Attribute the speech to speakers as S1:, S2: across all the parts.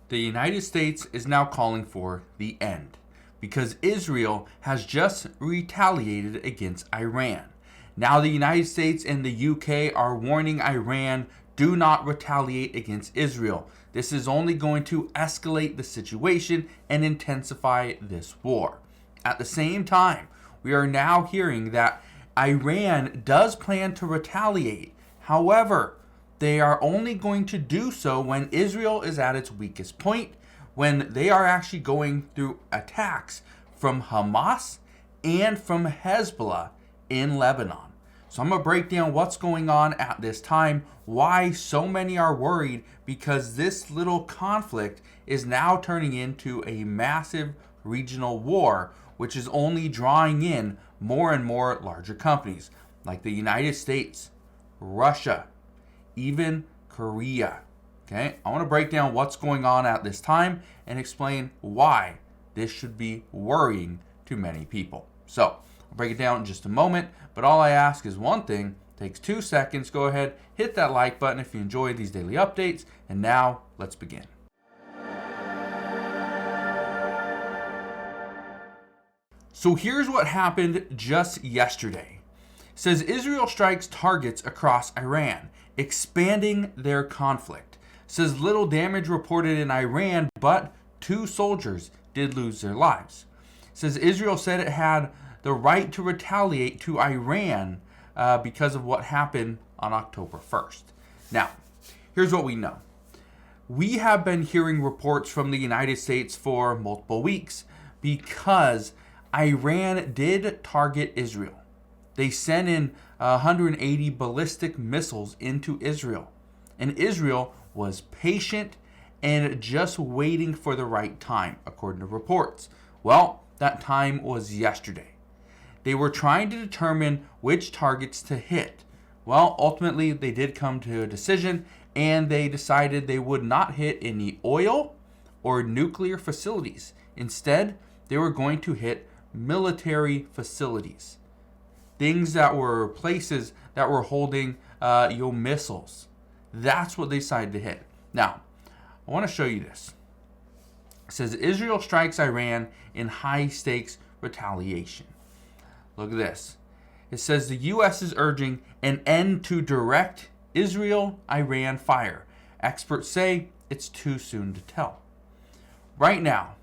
S1: The United States is now calling for the end because Israel has just retaliated against Iran. Now the United States and the UK are warning Iran, do not retaliate against Israel. This is only going to escalate the situation and intensify this war. At the same time, we are now hearing that Iran does plan to retaliate. However, they are only going to do so when Israel is at its weakest point, when they are actually going through attacks from Hamas and from Hezbollah in Lebanon. So I'm going to break down what's going on at this time, why so many are worried, because this little conflict is now turning into a massive regional war, which is only drawing in more and more larger companies like the United States, Russia, even Korea. Okay, I want to break down what's going on at this time and explain why this should be worrying to many people. So I'll break it down in just a moment, but all I ask is one thing. Takes 2 seconds. Go ahead, hit that like button if you enjoy these daily updates. And now let's begin. So here's what happened just yesterday. It says Israel strikes targets across Iran, expanding their conflict. It says little damage reported in Iran, but 2 soldiers did lose their lives. It says Israel said it had the right to retaliate to Iran because of what happened on October 1st. Now, here's what we know. We have been hearing reports from the United States for multiple weeks because Iran did target Israel. They sent in 180 ballistic missiles into Israel. And Israel was patient and just waiting for the right time, according to reports. Well, that time was yesterday. They were trying to determine which targets to hit. Well, ultimately, they did come to a decision, and they decided they would not hit any oil or nuclear facilities. Instead, they were going to hit military facilities. Things that were places that were holding missiles. That's what they decided to hit. Now, I want to show you this. It says Israel strikes Iran in high-stakes retaliation. Look at this. It says the U.S. is urging an end to direct Israel-Iran fire. Experts say it's too soon to tell. Right now,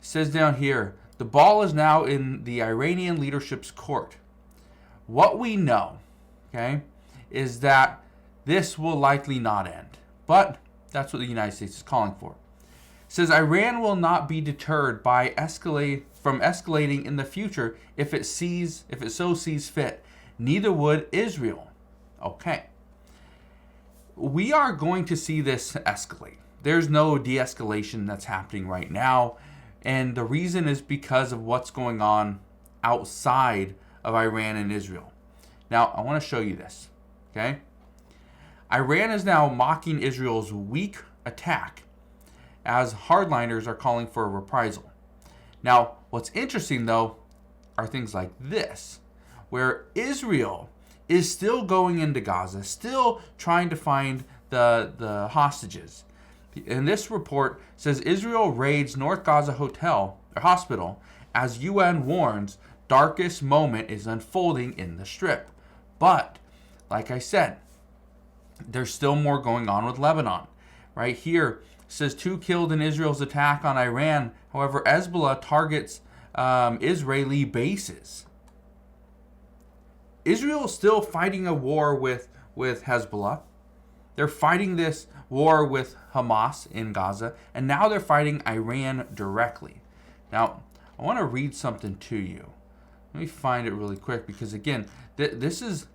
S1: it says down here, the ball is now in the Iranian leadership's court. What we know, okay, is that this will likely not end. But that's what the United States is calling for. It says Iran will not be deterred by escalating in the future if it so sees fit. Neither would Israel. Okay. We are going to see this escalate. There's no de-escalation that's happening right now. And the reason is because of what's going on outside of Iran and Israel. Now, I want to show you this. Okay? Iran is now mocking Israel's weak attack as hardliners are calling for a reprisal. Now, what's interesting, though, are things like this, where Israel is still going into Gaza, still trying to find the hostages. And this report says Israel raids North Gaza hospital as UN warns darkest moment is unfolding in the Strip. But, like I said, there's still more going on with Lebanon. Right here, says 2 killed in Israel's attack on Iran. However, Hezbollah targets Israeli bases. Israel is still fighting a war with Hezbollah. They're fighting this war with Hamas in Gaza, and now they're fighting Iran directly. Now, I want to read something to you. Let me find it really quick because, again, this is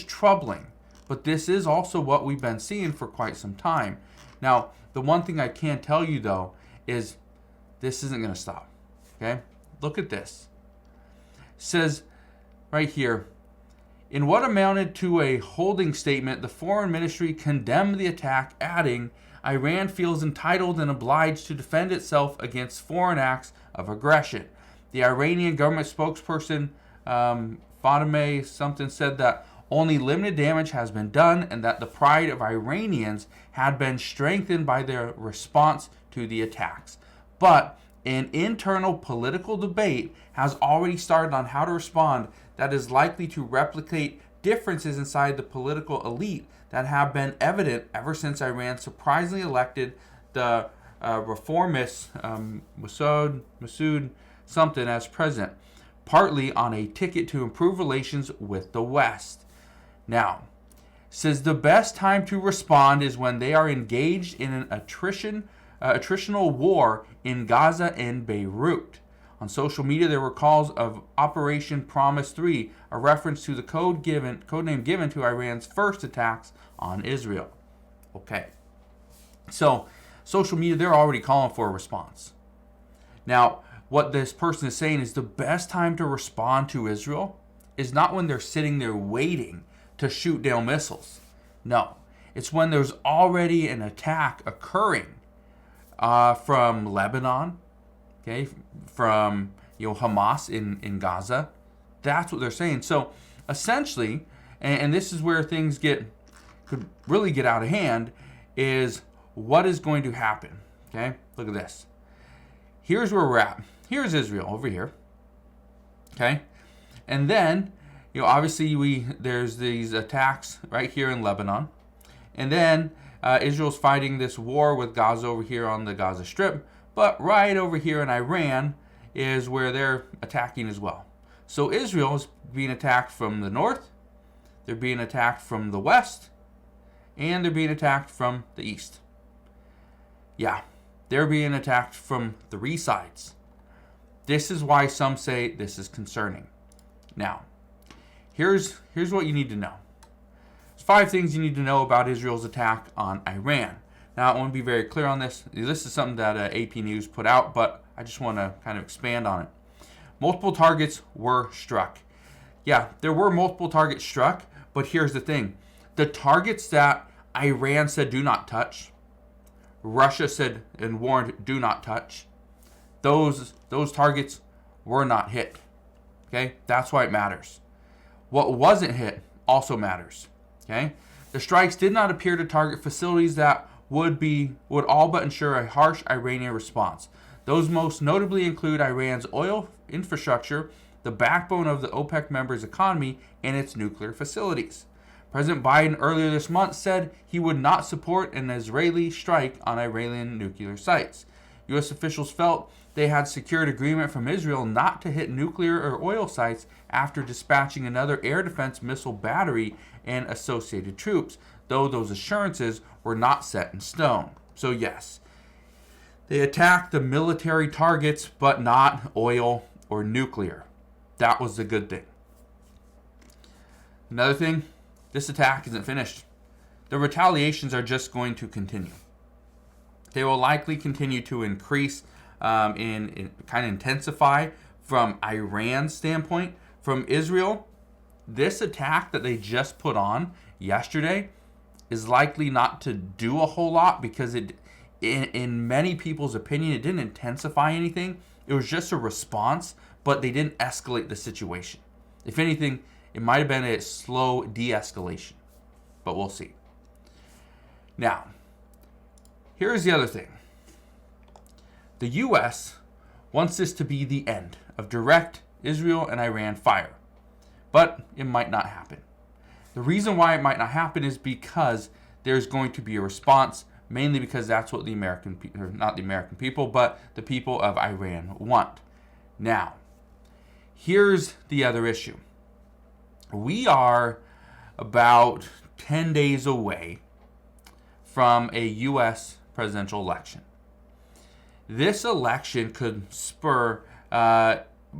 S1: troubling, but this is also what we've been seeing for quite some time. Now, the one thing I can tell you, though, is this isn't going to stop. Okay? Look at this. It says right here, in what amounted to a holding statement, the foreign ministry condemned the attack, adding, Iran feels entitled and obliged to defend itself against foreign acts of aggression. The Iranian government spokesperson, Fatemeh something, said that Only limited damage has been done, and that the pride of Iranians had been strengthened by their response to the attacks. But an internal political debate has already started on how to respond that is likely to replicate differences inside the political elite that have been evident ever since Iran surprisingly elected the reformist Masoud something as president, partly on a ticket to improve relations with the West. Now, says the best time to respond is when they are engaged in an attritional war in Gaza and Beirut. On social media, there were calls of Operation Promise 3, a reference to the code name given to Iran's first attacks on Israel. Okay, so social media, they're already calling for a response. Now, what this person is saying is the best time to respond to Israel is not when they're sitting there waiting to shoot down missiles. No, it's when there's already an attack occurring from Lebanon, okay, from Hamas in Gaza. That's what they're saying. So essentially, and this is where things could really get out of hand, is what is going to happen. Okay, look at this. Here's where we're at. Here's Israel over here. Okay, and then obviously there's these attacks right here in Lebanon, and then Israel's fighting this war with Gaza over here on the Gaza Strip, but right over here in Iran is where they're attacking as well. So Israel is being attacked from the north, they're being attacked from the west, and they're being attacked from the east. Yeah, they're being attacked from 3 sides. This is why some say this is concerning. Now, here's what you need to know. There's 5 things you need to know about Israel's attack on Iran. Now, I want to be very clear on this. This is something that AP News put out, but I just want to kind of expand on it. Multiple targets were struck. Yeah, there were multiple targets struck, but here's the thing. The targets that Iran said do not touch, Russia said and warned do not touch, those targets were not hit. Okay? That's why it matters. What wasn't hit also matters. Okay? The strikes did not appear to target facilities that would all but ensure a harsh Iranian response. Those most notably include Iran's oil infrastructure, the backbone of the OPEC members' economy, and its nuclear facilities. President Biden earlier this month said he would not support an Israeli strike on Iranian nuclear sites. U.S. officials felt they had secured agreement from Israel not to hit nuclear or oil sites after dispatching another air defense missile battery and associated troops, though those assurances were not set in stone. So yes, they attacked the military targets, but not oil or nuclear. That was the good thing. Another thing, this attack isn't finished. The retaliations are just going to continue. They will likely continue to increase in kind of intensify from Iran's standpoint. From Israel, this attack that they just put on yesterday is likely not to do a whole lot because in many people's opinion, it didn't intensify anything. It was just a response, but they didn't escalate the situation. If anything, it might have been a slow de-escalation, but we'll see. Now, here's the other thing. The U.S. wants this to be the end of direct Israel and Iran fire, but it might not happen. The reason why it might not happen is because there's going to be a response, mainly because that's what not the American people, but the people of Iran want. Now, here's the other issue. We are about 10 days away from a U.S. presidential election. This election could spur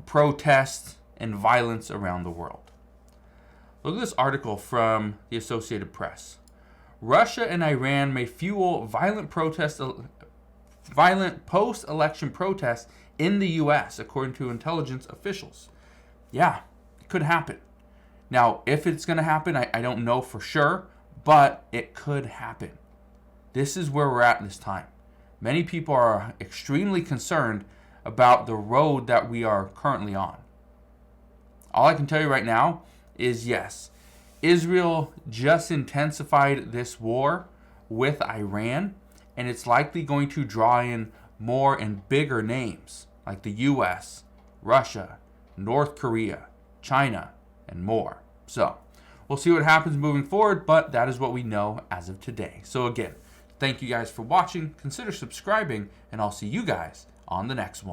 S1: protests and violence around the world. Look at this article from the Associated Press. Russia and Iran may fuel violent post-election protests in the U.S., according to intelligence officials. Yeah, it could happen. Now, if it's going to happen, I don't know for sure, but it could happen. This is where we're at in this time. Many people are extremely concerned about the road that we are currently on. All I can tell you right now is yes, Israel just intensified this war with Iran, and it's likely going to draw in more and bigger names like the US, Russia, North Korea, China, and more. So we'll see what happens moving forward, but that is what we know as of today. So again, thank you guys for watching. Consider subscribing, and I'll see you guys on the next one.